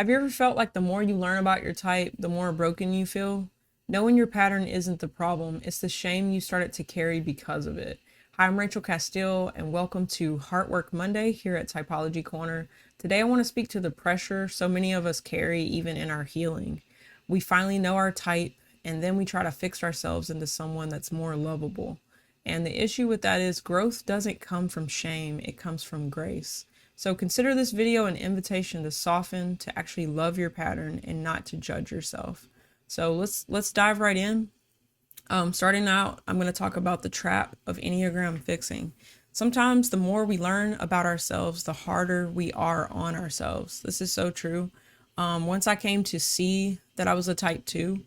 Have you ever felt like the more you learn about your type, the more broken you feel? Knowing your pattern isn't the problem, it's the shame you started to carry because of it. Hi, I'm Rachel Castile, and welcome to Heart Work Monday here at Typology Corner. Today, I want to speak to the pressure so many of us carry even in our healing. We finally know our type, and then we try to fix ourselves into someone that's more lovable. And the issue with that is growth doesn't come from shame, it comes from grace. So consider this video an invitation to soften, to actually love your pattern and not to judge yourself. So let's dive right in. Starting out, I'm going to talk about the trap of Enneagram fixing. Sometimes the more we learn about ourselves, the harder we are on ourselves. This is so true. Once I came to see that I was a type 2,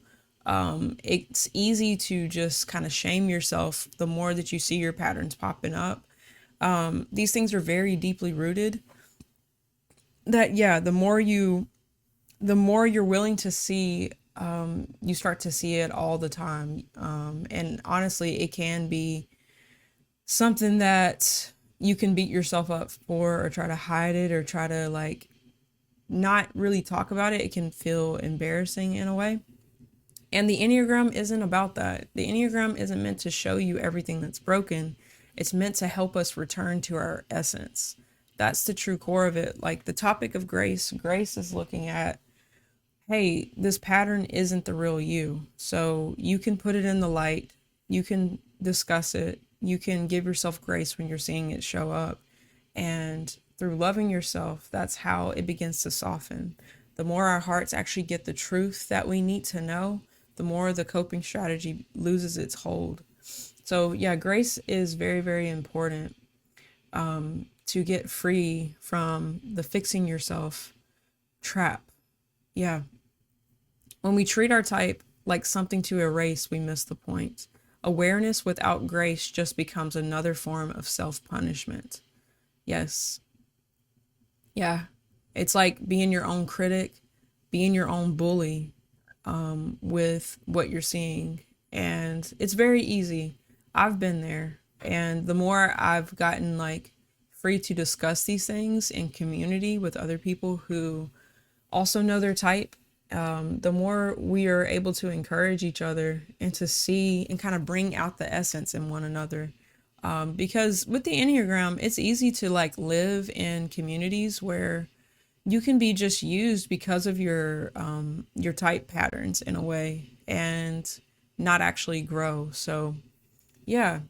it's easy to just kind of shame yourself the more that you see your patterns popping up. These things are very deeply rooted. That yeah, the more you're willing to see, you start to see it all the time. And honestly, it can be something that you can beat yourself up for, or try to hide it, or try to like not really talk about it. It can feel embarrassing in a way. And the Enneagram isn't about that. The Enneagram isn't meant to show you everything that's broken. It's meant to help us return to our essence. That's the true core of it. Like the topic of grace, grace is looking at, hey, this pattern isn't the real you. So you can put it in the light, you can discuss it, you can give yourself grace when you're seeing it show up. And through loving yourself, that's how it begins to soften. The more our hearts actually get the truth that we need to know, the more the coping strategy loses its hold. So yeah, grace is very, very important, to get free from the fixing yourself trap. Yeah. When we treat our type like something to erase, we miss the point. Awareness without grace just becomes another form of self-punishment. Yes. Yeah. It's like being your own critic, being your own bully, with what you're seeing. And it's very easy. I've been there. And the more I've gotten like free to discuss these things in community with other people who also know their type, the more we are able to encourage each other and to see and kind of bring out the essence in one another. Because with the Enneagram, it's easy to like live in communities where you can be just used because of your type patterns in a way, and not actually grow. So yeah,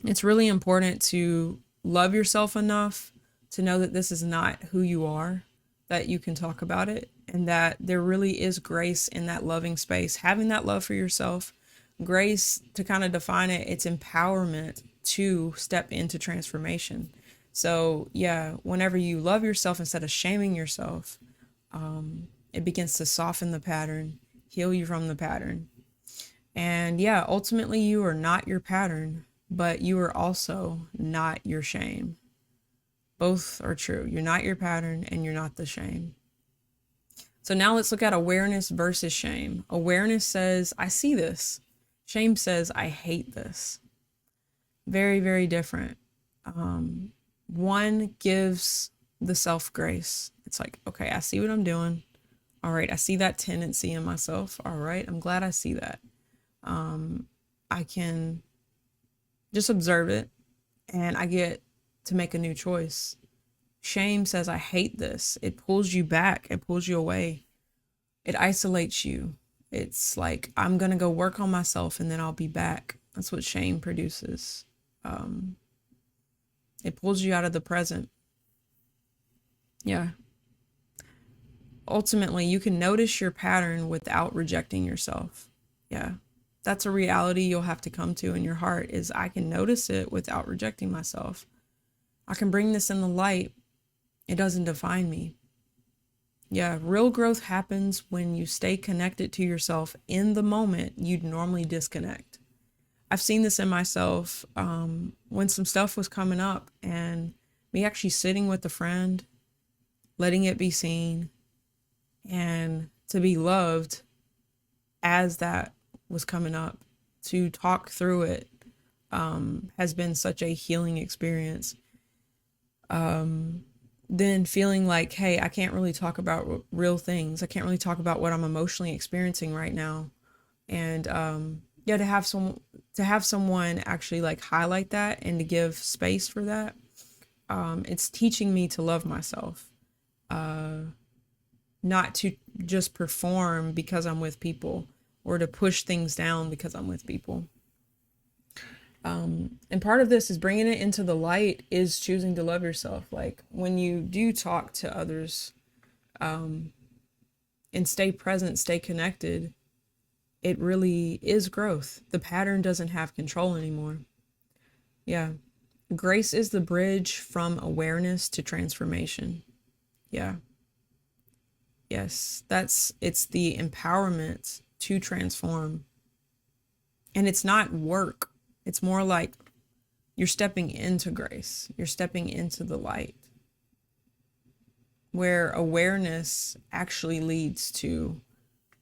it's really important to love yourself enough to know that this is not who you are, that you can talk about it, and that there really is grace in that loving space. Having that love for yourself, grace to kind of define it, it's empowerment to step into transformation. So yeah, whenever you love yourself instead of shaming yourself, it begins to soften the pattern, heal you from the pattern. And yeah, ultimately you are not your pattern, but you are also not your shame. Both are true. You're not your pattern and you're not the shame. So now let's look at awareness versus shame. Awareness says, I see this. Shame says, I hate this. Very, very different. One gives the self grace. It's like, okay, I see what I'm doing. All right, I see that tendency in myself. All right, I'm glad I see that. I can just observe it and I get to make a new choice. Shame says, I hate this. It pulls you back. It pulls you away. It isolates you. It's like, I'm going to go work on myself and then I'll be back. That's what shame produces. It pulls you out of the present. Yeah. Ultimately, you can notice your pattern without rejecting yourself. Yeah. That's a reality you'll have to come to in your heart, is I can notice it without rejecting myself. I can bring this in the light. It doesn't define me. Yeah, real growth happens when you stay connected to yourself in the moment you'd normally disconnect. I've seen this in myself, when some stuff was coming up and me actually sitting with a friend, letting it be seen and to be loved as that was coming up, to talk through it, has been such a healing experience. then feeling like, hey, I can't really talk about real things. I can't really talk about what I'm emotionally experiencing right now. And yeah, to have someone actually like highlight that and to give space for that, it's teaching me to love myself, not to just perform because I'm with people or to push things down because I'm with people. And part of this is bringing it into the light is choosing to love yourself. Like when you do talk to others, and stay present, stay connected, it really is growth. The pattern doesn't have control anymore. Yeah. Grace is the bridge from awareness to transformation. Yeah. Yes. It's the empowerment to transform. And it's not work. It's more like you're stepping into grace. You're stepping into the light where awareness actually leads to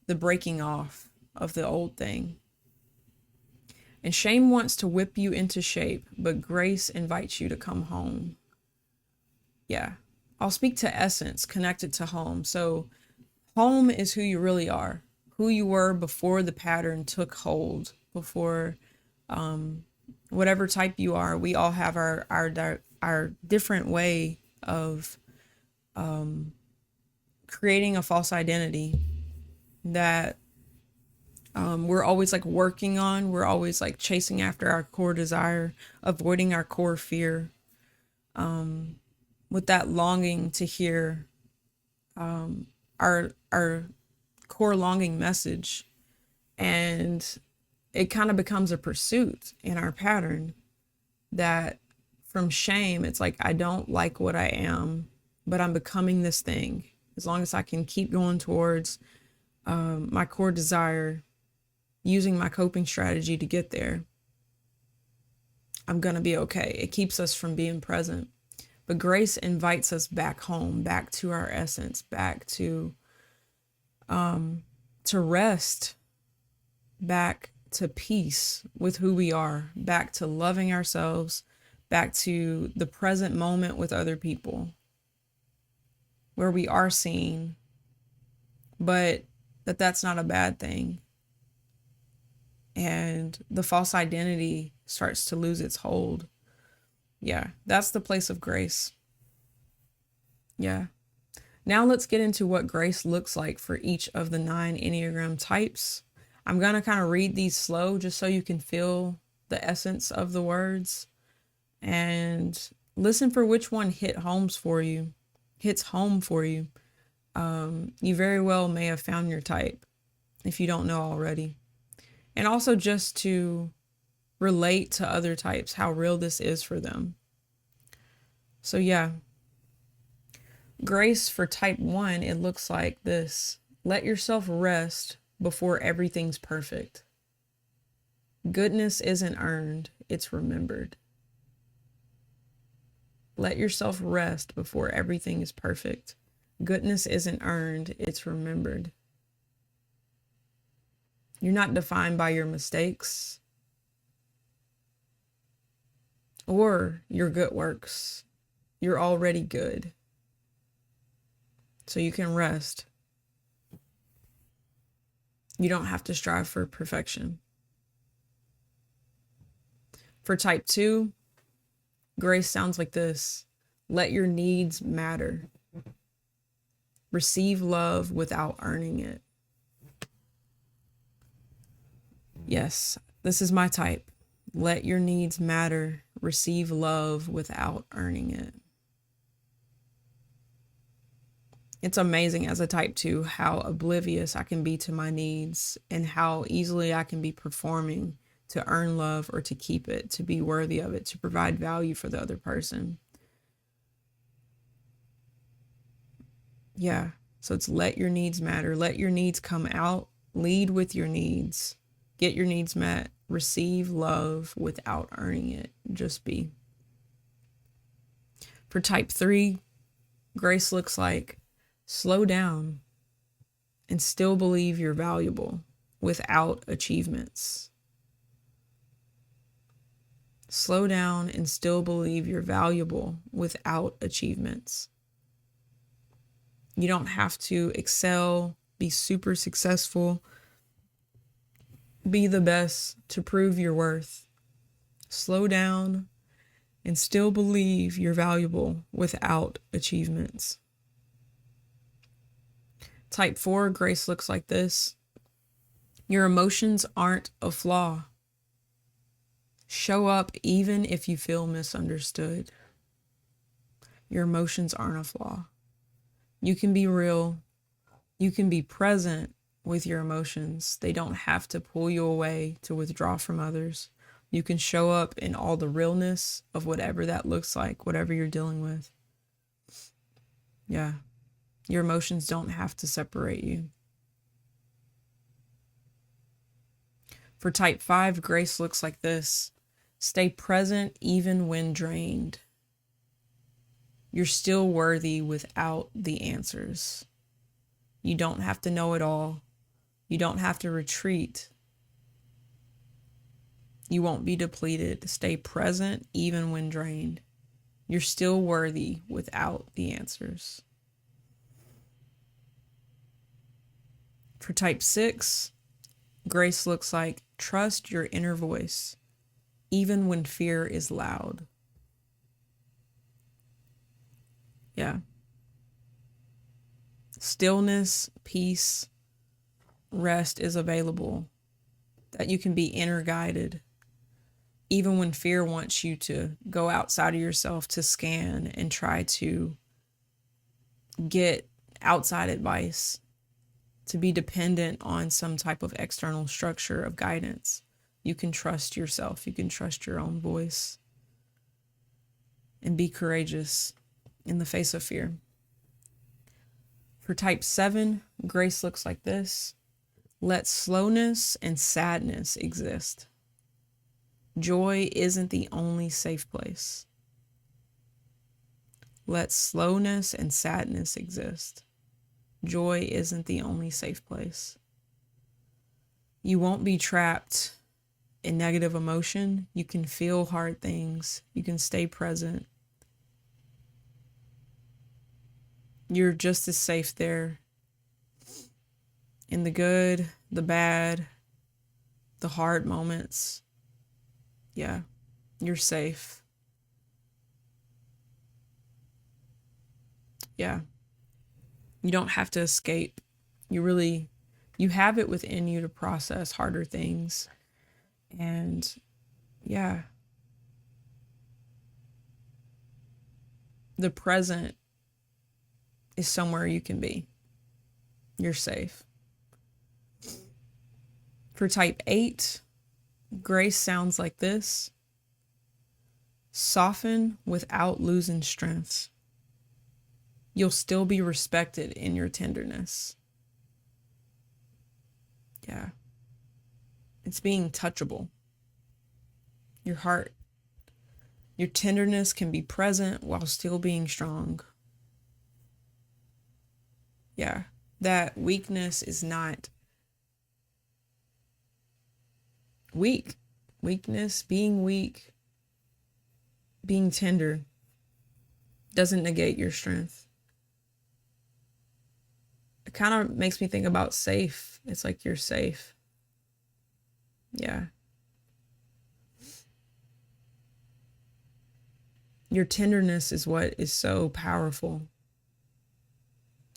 the breaking off of the old thing. And shame wants to whip you into shape, but grace invites you to come home. Yeah. I'll speak to essence connected to home. So home is who you really are, who you were before the pattern took hold, before whatever type you are. We all have our different way of creating a false identity that we're always like working on. We're always like chasing after our core desire, avoiding our core fear, with that longing to hear our core longing message. And it kind of becomes a pursuit in our pattern that from shame, it's like, I don't like what I am, but I'm becoming this thing. As long as I can keep going towards my core desire, using my coping strategy to get there, I'm going to be okay. It keeps us from being present. But grace invites us back home, back to our essence, back to rest, back to peace with who we are, back to loving ourselves, back to the present moment with other people, where we are seen, but that's not a bad thing. And the false identity starts to lose its hold. Yeah, that's the place of grace. Yeah. Now let's get into what grace looks like for each of the 9 Enneagram types. I'm going to kind of read these slow just so you can feel the essence of the words and listen for which one hits home for you. You very well may have found your type if you don't know already. And also just to relate to other types, how real this is for them. So yeah, grace for type 1, it looks like this. Let yourself rest before everything's perfect. Goodness isn't earned, it's remembered. Let yourself rest before everything is perfect. Goodness isn't earned, it's remembered. You're not defined by your mistakes or your good works. You're already good. So you can rest. You don't have to strive for perfection. For type 2, grace sounds like this. Let your needs matter. Receive love without earning it. Yes, this is my type. Let your needs matter. Receive love without earning it. It's amazing as a type 2 how oblivious I can be to my needs and how easily I can be performing to earn love or to keep it, to be worthy of it, to provide value for the other person. Yeah. So it's let your needs matter. Let your needs come out. Lead with your needs. Get your needs met. Receive love without earning it. Just be. For type 3, grace looks like slow down and still believe you're valuable without achievements. Slow down and still believe you're valuable without achievements. You don't have to excel, be super successful, be the best to prove your worth. Slow down and still believe you're valuable without achievements. Type 4, grace looks like this. Your emotions aren't a flaw. Show up even if you feel misunderstood. Your emotions aren't a flaw. You can be real. You can be present with your emotions. They don't have to pull you away to withdraw from others. You can show up in all the realness of whatever that looks like, whatever you're dealing with. Yeah. Your emotions don't have to separate you. For type 5, grace looks like this. Stay present even when drained. You're still worthy without the answers. You don't have to know it all. You don't have to retreat. You won't be depleted. Stay present even when drained. You're still worthy without the answers. For type 6, grace looks like trust your inner voice, even when fear is loud. Yeah. Stillness, peace, rest is available. That you can be inner guided. Even when fear wants you to go outside of yourself to scan and try to get outside advice, to be dependent on some type of external structure of guidance, you can trust yourself. You can trust your own voice and be courageous in the face of fear. For type 7, grace looks like this. Let slowness and sadness exist. Joy isn't the only safe place. Let slowness and sadness exist. Joy isn't the only safe place. You won't be trapped in negative emotion. You can feel hard things. You can stay present. You're just as safe there in the good, the bad, the hard moments. Yeah, you're safe. Yeah. You don't have to escape. You have it within you to process harder things. And yeah, the present is somewhere you can be. You're safe. For type 8, grace sounds like this. Soften without losing strength. You'll still be respected in your tenderness. Yeah. It's being touchable. Your heart. Your tenderness can be present while still being strong. Yeah. That weakness is not weak. Weakness, being weak, being tender doesn't negate your strength. It kind of makes me think about safe. It's like you're safe. Yeah. Your tenderness is what is so powerful.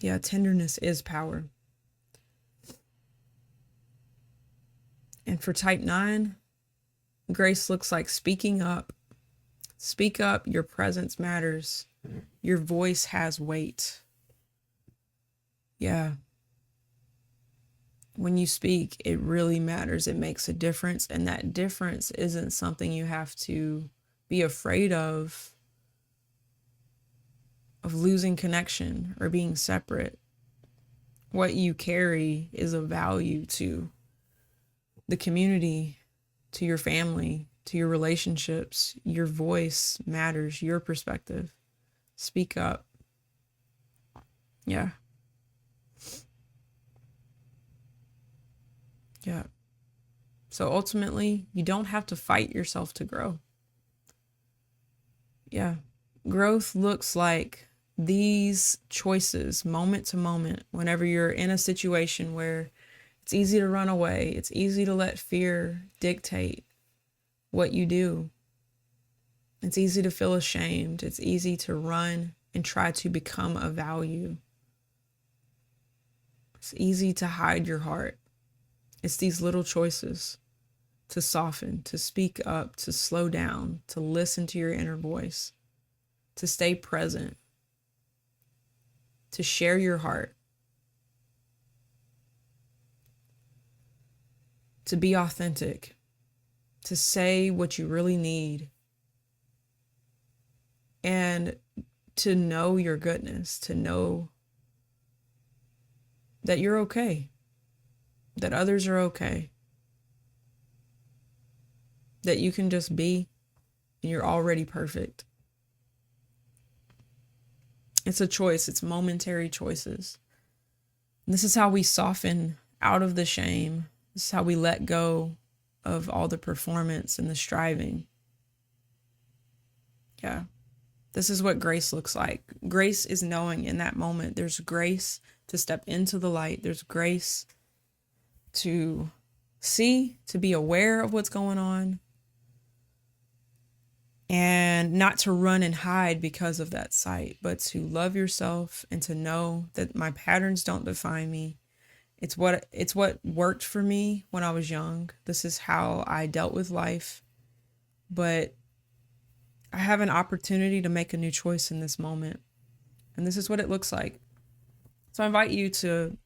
Yeah, tenderness is power. And for type 9, grace looks like speaking up. Speak up. Your presence matters. Your voice has weight. Yeah. When you speak, it really matters. It makes a difference. And that difference isn't something you have to be afraid of losing connection or being separate. What you carry is of value to the community, to your family, to your relationships. Your voice matters, your perspective. Speak up. Yeah. Yeah. So ultimately, you don't have to fight yourself to grow. Yeah. Growth looks like these choices moment to moment, whenever you're in a situation where it's easy to run away, it's easy to let fear dictate what you do. It's easy to feel ashamed. It's easy to run and try to become a value. It's easy to hide your heart. It's these little choices to soften, to speak up, to slow down, to listen to your inner voice, to stay present, to share your heart, to be authentic, to say what you really need, and to know your goodness, to know that you're okay, that others are okay, that you can just be and you're already perfect. It's a choice. It's momentary choices. And this is how we soften out of the shame. This is how we let go of all the performance and the striving. Yeah. This is what grace looks like. Grace is knowing in that moment. There's grace to step into the light. There's grace to see, to be aware of what's going on, and not to run and hide because of that sight, but to love yourself and to know that my patterns don't define me. It's what worked for me when I was young. This is how I dealt with life. But I have an opportunity to make a new choice in this moment. And this is what it looks like. So I invite you to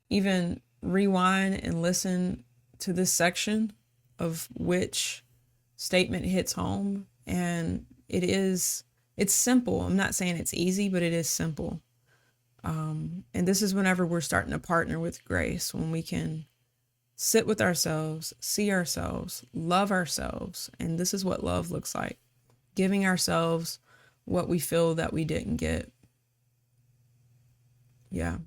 even rewind and listen to this section of which statement hits home. And it's simple. I'm not saying it's easy, but it is simple. And this is whenever we're starting to partner with grace, when we can sit with ourselves, see ourselves, love ourselves. And this is what love looks like. Giving ourselves what we feel that we didn't get. Yeah.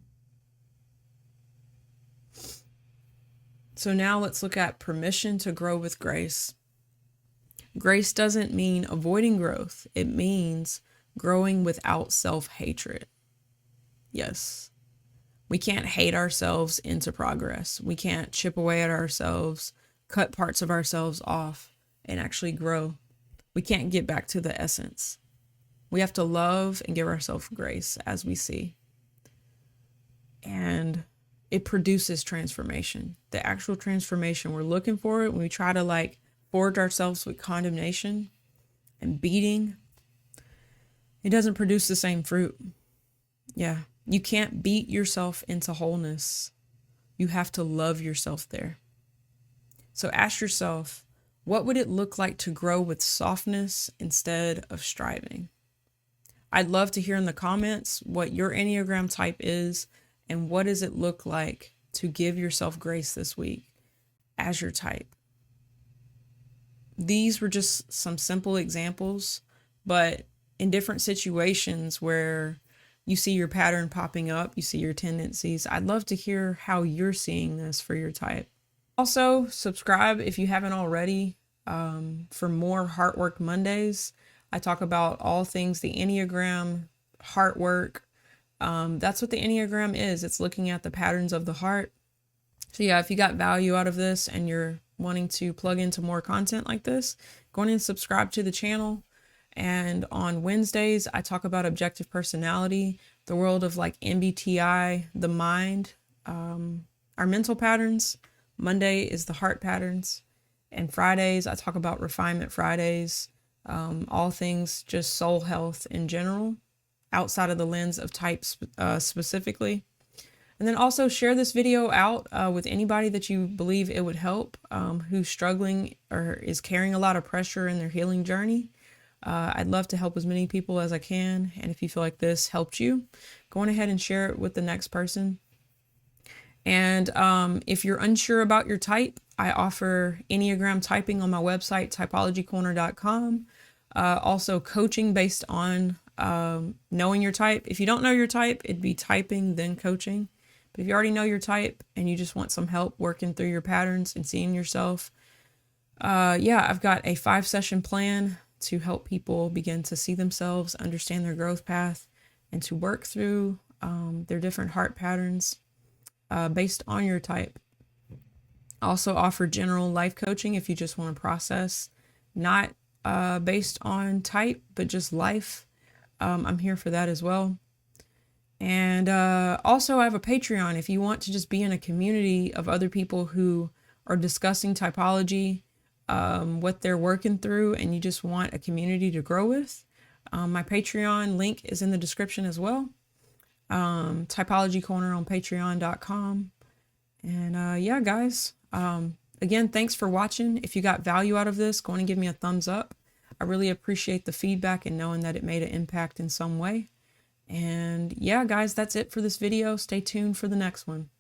So now let's look at permission to grow with grace. Grace doesn't mean avoiding growth. It means growing without self-hatred. Yes. We can't hate ourselves into progress. We can't chip away at ourselves, cut parts of ourselves off, and actually grow. We can't get back to the essence. We have to love and give ourselves grace as we see. And it produces transformation. The actual transformation we're looking for, when we try to forge ourselves with condemnation and beating, it doesn't produce the same fruit. Yeah. You can't beat yourself into wholeness. You have to love yourself there. So ask yourself, what would it look like to grow with softness instead of striving? I'd love to hear in the comments what your Enneagram type is and what does it look like to give yourself grace this week as your type. These were just some simple examples, but in different situations where you see your pattern popping up, you see your tendencies, I'd love to hear how you're seeing this for your type. Also, subscribe if you haven't already for more Heart Work Mondays. I talk about all things the Enneagram, heart work. That's what the Enneagram is. It's looking at the patterns of the heart. So yeah, if you got value out of this and you're wanting to plug into more content like this, go on and subscribe to the channel. And on Wednesdays, I talk about objective personality, the world of MBTI, the mind, our mental patterns. Monday is the heart patterns. And Fridays, I talk about refinement Fridays, all things just soul health in general, outside of the lens of types specifically. And then also share this video out with anybody that you believe it would help, who's struggling or is carrying a lot of pressure in their healing journey. I'd love to help as many people as I can. And if you feel like this helped you, go on ahead and share it with the next person. And if you're unsure about your type, I offer Enneagram typing on my website, typologycorner.com. Also coaching based on knowing your type. If you don't know your type, it'd be typing, then coaching. But if you already know your type and you just want some help working through your patterns and seeing yourself, I've got a 5-session plan to help people begin to see themselves, understand their growth path, and to work through their different heart patterns based on your type. Also offer general life coaching if you just want to process, not based on type, but just life. I'm here for that as well. And also I have a Patreon if you want to just be in a community of other people who are discussing typology, what they're working through, and you just want a community to grow with. My Patreon link is in the description as well. Typology Corner on patreon.com. And yeah, guys, again, thanks for watching. If you got value out of this, go on and give me a thumbs up. I really appreciate the feedback and knowing that it made an impact in some way. And yeah, guys, that's it for this video. Stay tuned for the next one.